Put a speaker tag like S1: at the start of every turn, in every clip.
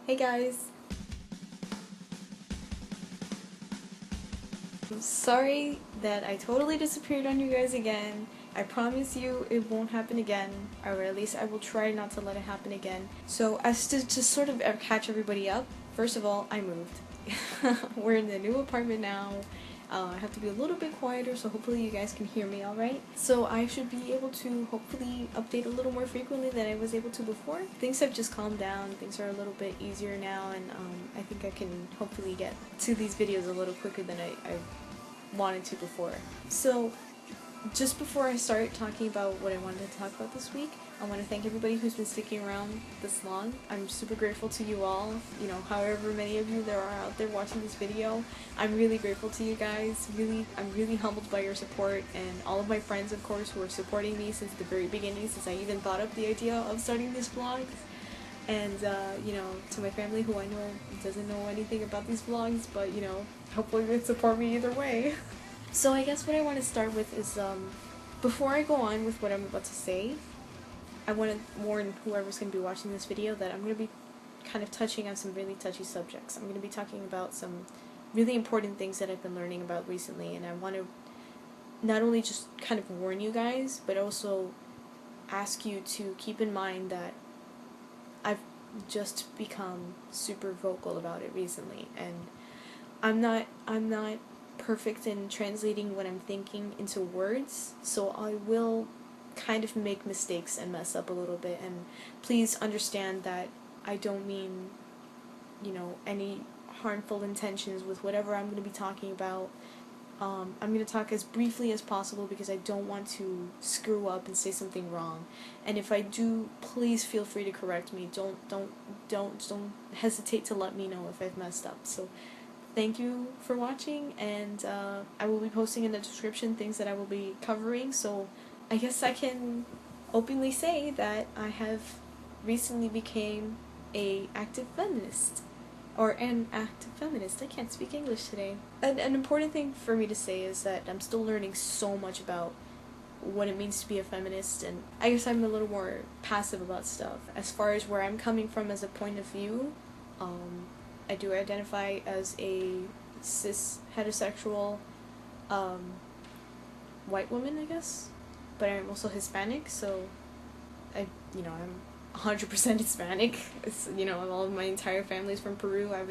S1: Hey guys! I'm sorry that I totally disappeared on you guys again. I promise you it won't happen again, or at least I will try not to let it happen again. So as to sort of catch everybody up, first of all, I moved. We're in the new apartment now. I have to be a little bit quieter, so hopefully you guys can hear me alright. So I should be able to hopefully update a little more frequently than I was able to before. Things have just calmed down, things are a little bit easier now, and I think I can hopefully get to these videos a little quicker than I wanted to before. So just before I start talking about what I wanted to talk about this week, I want to thank everybody who's been sticking around this long. I'm super grateful to you all, you know, however many of you there are out there watching this video. I'm really grateful to you guys. I'm really humbled by your support, and all of my friends, of course, who are supporting me since the very beginning, since I even thought up the idea of starting these vlogs. And, you know, to my family who I know doesn't know anything about these vlogs, but, you know, hopefully they support me either way. So I guess what I want to start with is, before I go on with what I'm about to say, I want to warn whoever's going to be watching this video that I'm going to be kind of touching on some really touchy subjects. I'm going to be talking about some really important things that I've been learning about recently, and I want to not only just kind of warn you guys, but also ask you to keep in mind that I've just become super vocal about it recently, and I'm not perfect in translating what I'm thinking into words, so I will kind of make mistakes and mess up a little bit, and please understand that I don't mean, you know, any harmful intentions with whatever I'm going to be talking about. I'm going to talk as briefly as possible because I don't want to screw up and say something wrong. And if I do, please feel free to correct me. Don't hesitate to let me know if I've messed up. So thank you for watching, and I will be posting in the description things that I will be covering. So I guess I can openly say that I have recently became an active feminist. Or an active feminist. I can't speak English today. An important thing for me to say is that I'm still learning so much about what it means to be a feminist, and I guess I'm a little more passive about stuff. As far as where I'm coming from as a point of view, I do identify as a cis heterosexual white woman, I guess, but I'm also Hispanic, so I'm 100% Hispanic. It's, you know, all of my entire family's from Peru. I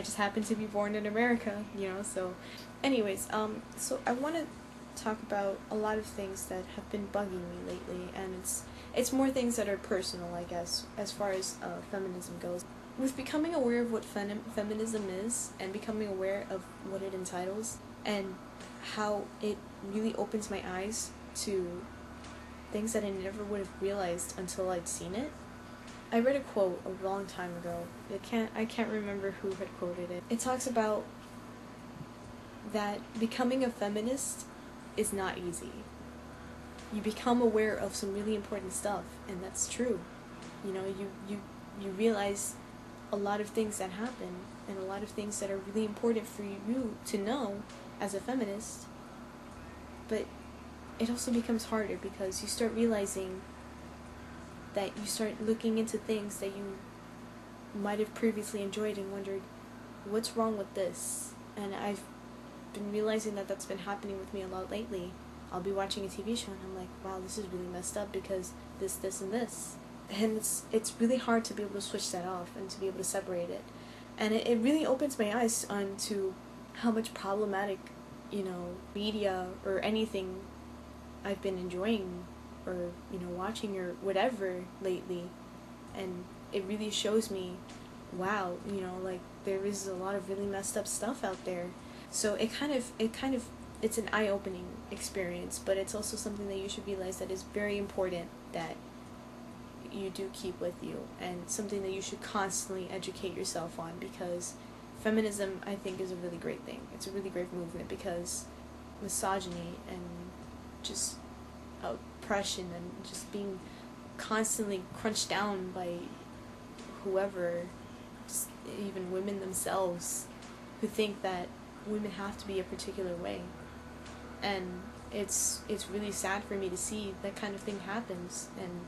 S1: just happened to be born in America, you know, so anyways, so I want to talk about a lot of things that have been bugging me lately, and it's more things that are personal, I guess, as far as feminism goes. With becoming aware of what feminism is, and becoming aware of what it entitles, and how it really opens my eyes to things that I never would have realized until I'd seen it. I read a quote a long time ago. I can't remember who had quoted it. It talks about that becoming a feminist is not easy. You become aware of some really important stuff, and that's true. You know, you realize a lot of things that happen, and a lot of things that are really important for you to know as a feminist, but it also becomes harder because you start realizing that you start looking into things that you might have previously enjoyed and wondered, what's wrong with this? And I've been realizing that that's been happening with me a lot lately. I'll be watching a TV show and I'm like, wow, this is really messed up because this, and this. And it's really hard to be able to switch that off and to be able to separate it. And it really opens my eyes onto how much problematic, you know, media or anything I've been enjoying or, you know, watching or whatever lately, and it really shows me, wow, you know, like, there is a lot of really messed up stuff out there. So it's an eye-opening experience, but it's also something that you should realize that is very important that you do keep with you, and something that you should constantly educate yourself on, because feminism, I think, is a really great thing. It's a really great movement, because misogyny and just oppression and just being constantly crunched down by whoever, just even women themselves, who think that women have to be a particular way. And it's really sad for me to see that kind of thing happens, and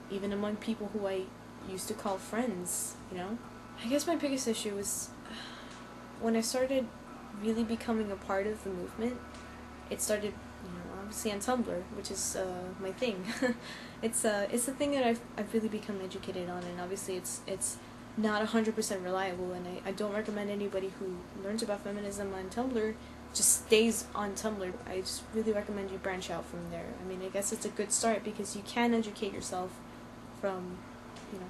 S1: even among people who I used to call friends, you know, I guess my biggest issue was when I started really becoming a part of the movement. It started, obviously on Tumblr, which is my thing. It's a thing that I've really become educated on, and obviously it's not 100% reliable, and I don't recommend anybody who learns about feminism on Tumblr just stays on Tumblr. I just really recommend you branch out from there. I mean, I guess it's a good start because you can educate yourself from,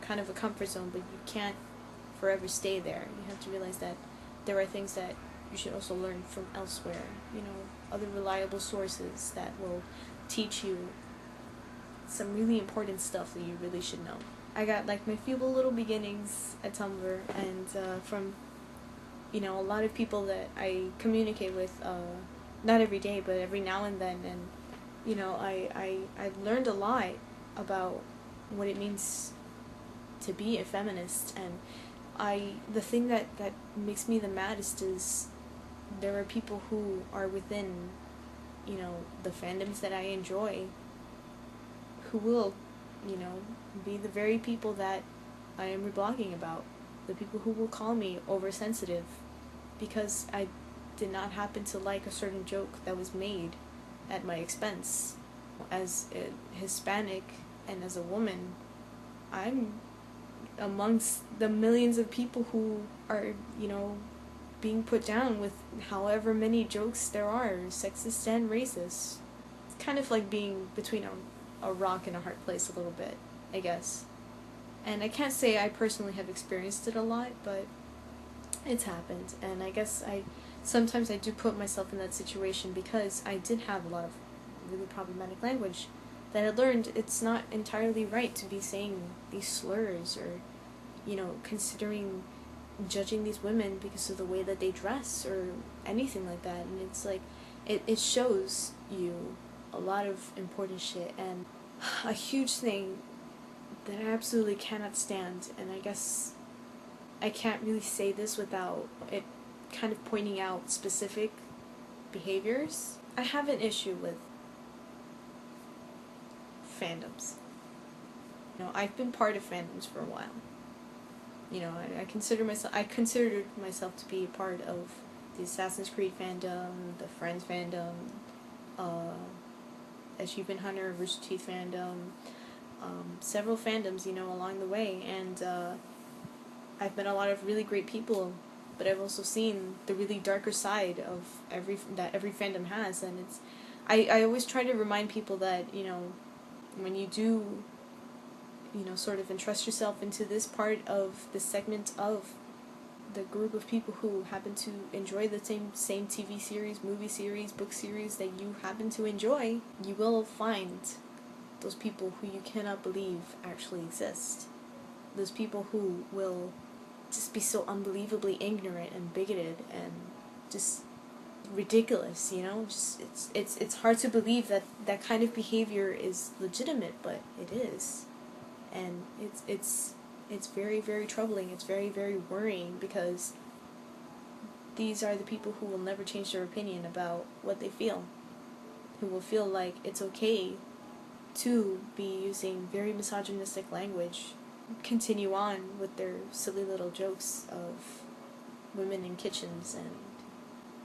S1: kind of a comfort zone, but you can't forever stay there. You have to realize that there are things that you should also learn from elsewhere, other reliable sources that will teach you some really important stuff that you really should know. I got like my feeble little beginnings at Tumblr, and from a lot of people that I communicate with, not every day, but every now and then, and I've learned a lot about what it means to be a feminist, and the thing that makes me the maddest is there are people who are within, the fandoms that I enjoy, who will, be the very people that I am reblogging about. The people who will call me oversensitive because I did not happen to like a certain joke that was made at my expense. As a Hispanic and as a woman, I'm amongst the millions of people who are, being put down with however many jokes there are, sexist and racist. It's kind of like being between a rock and a hard place a little bit, I guess. And I can't say I personally have experienced it a lot, but it's happened. And I guess sometimes I do put myself in that situation because I did have a lot of really problematic language that I learned it's not entirely right to be saying these slurs or, judging these women because of the way that they dress or anything like that. And it's like, it shows you a lot of important shit. And a huge thing that I absolutely cannot stand, and I guess I can't really say this without it kind of pointing out specific behaviors. I have an issue with fandoms. I've been part of fandoms for a while. I considered myself to be a part of the Assassin's Creed fandom, the Friends fandom, Achievement Hunter, Rooster Teeth fandom, several fandoms, along the way, and I've met a lot of really great people, but I've also seen the really darker side of every fandom has, and I always try to remind people that, when you do, sort of entrust yourself into this part of the segment of the group of people who happen to enjoy the same TV series, movie series, book series that you happen to enjoy, you will find those people who you cannot believe actually exist. Those people who will just be so unbelievably ignorant and bigoted and just ridiculous, just it's hard to believe that kind of behavior is legitimate, but it is. And it's very, very troubling. It's very, very worrying because these are the people who will never change their opinion about what they feel, who will feel like it's okay to be using very misogynistic language, continue on with their silly little jokes of women in kitchens and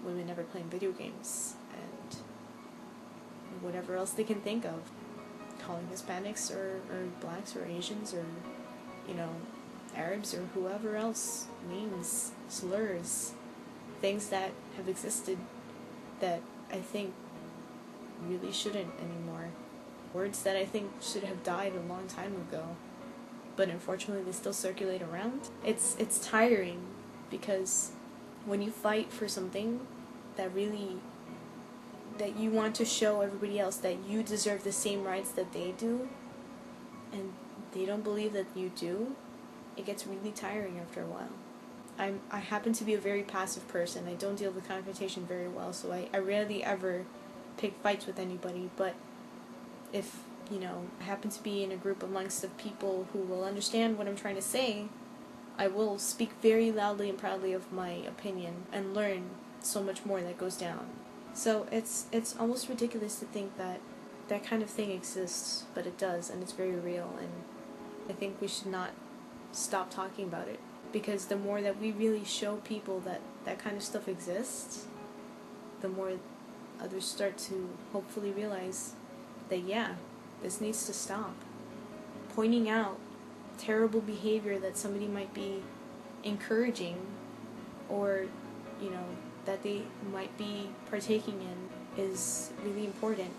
S1: women never playing video games and whatever else they can think of. Calling Hispanics or blacks or Asians or, Arabs or whoever else names, slurs, things that have existed that I think really shouldn't anymore. Words that I think should have died a long time ago, but unfortunately they still circulate around. It's tiring because when you fight for something that you want to show everybody else that you deserve the same rights that they do, and they don't believe that you do, it gets really tiring after a while. I happen to be a very passive person. I don't deal with confrontation very well, so I rarely ever pick fights with anybody, but if, I happen to be in a group amongst of people who will understand what I'm trying to say, I will speak very loudly and proudly of my opinion and learn so much more that goes down. So it's almost ridiculous to think that that kind of thing exists, but it does, and it's very real, and I think we should not stop talking about it. Because the more that we really show people that that kind of stuff exists, the more others start to hopefully realize that, yeah, this needs to stop. Pointing out terrible behavior that somebody might be encouraging, or, you know, that they might be partaking in, is really important.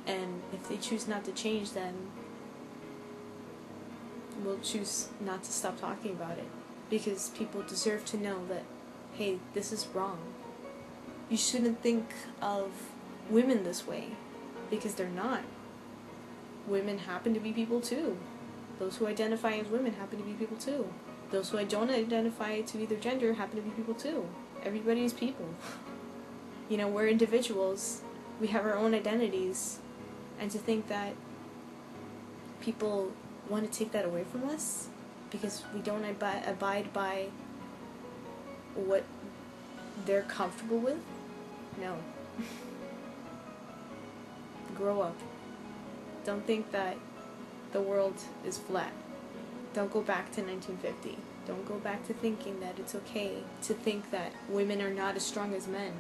S1: And if they choose not to change, then we'll choose not to stop talking about it. Because people deserve to know that, hey, this is wrong. You shouldn't think of women this way, because they're not. Women happen to be people too. Those who identify as women happen to be people too. Those who don't identify to either gender happen to be people too. Everybody is people. You know, we're individuals. We have our own identities. And to think that people want to take that away from us because we don't abide by what they're comfortable with? No. Grow up. Don't think that the world is flat. Don't go back to 1950. Don't go back to thinking that it's okay to think that women are not as strong as men,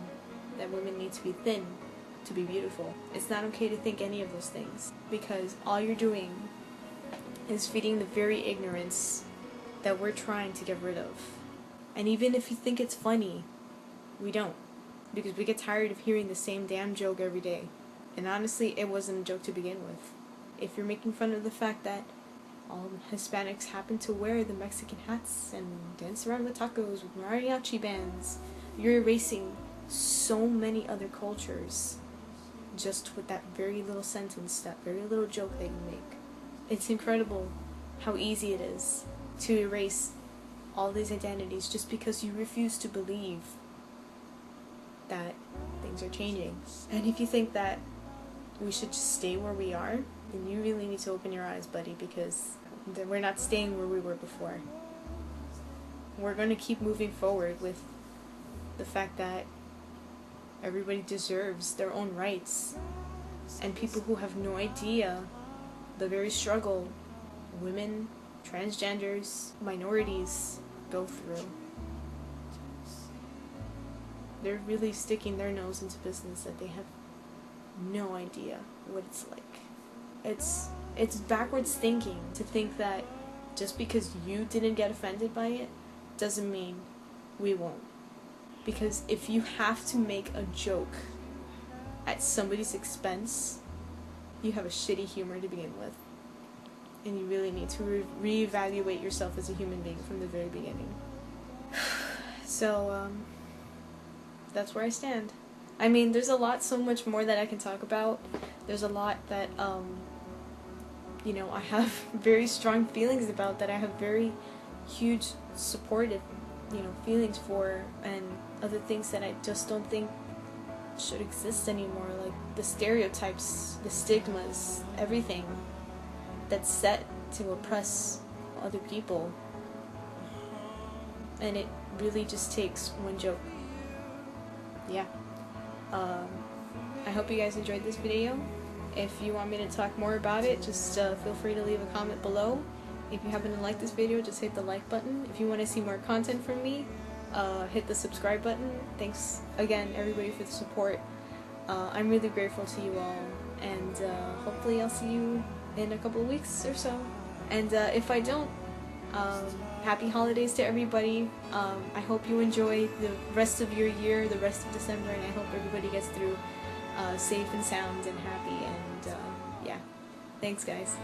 S1: that women need to be thin to be beautiful. It's not okay to think any of those things, because all you're doing is feeding the very ignorance that we're trying to get rid of. And even if you think it's funny, we don't, because we get tired of hearing the same damn joke every day. And honestly, it wasn't a joke to begin with. If you're making fun of the fact that all Hispanics happen to wear the Mexican hats and dance around with tacos with mariachi bands, you're erasing so many other cultures just with that very little sentence, that very little joke that you make. It's incredible how easy it is to erase all these identities just because you refuse to believe that things are changing. And if you think that we should just stay where we are, then you really need to open your eyes, buddy, because we're not staying where we were before. We're going to keep moving forward with the fact that everybody deserves their own rights, and people who have no idea the very struggle women, transgenders, minorities go through. They're really sticking their nose into business that they have no idea what it's like. It's backwards thinking to think that just because you didn't get offended by it doesn't mean we won't. Because if you have to make a joke at somebody's expense, you have a shitty humor to begin with. And you really need to reevaluate yourself as a human being from the very beginning. So, that's where I stand. I mean, there's a lot, so much more that I can talk about. There's a lot that, you know, I have very strong feelings about, that I have very huge supportive, you know, feelings for, and other things that I just don't think should exist anymore, like the stereotypes, the stigmas, everything that's set to oppress other people. And it really just takes one joke. Yeah. I hope you guys enjoyed this video. If you want me to talk more about it, just feel free to leave a comment below. If you happen to like this video, just hit the like button. If you want to see more content from me, hit the subscribe button. Thanks again, everybody, for the support. I'm really grateful to you all, and hopefully I'll see you in a couple of weeks or so. And if I don't, happy holidays to everybody. I hope you enjoy the rest of your year, the rest of December, and I hope everybody gets through safe and sound and happy. And yeah, thanks, guys.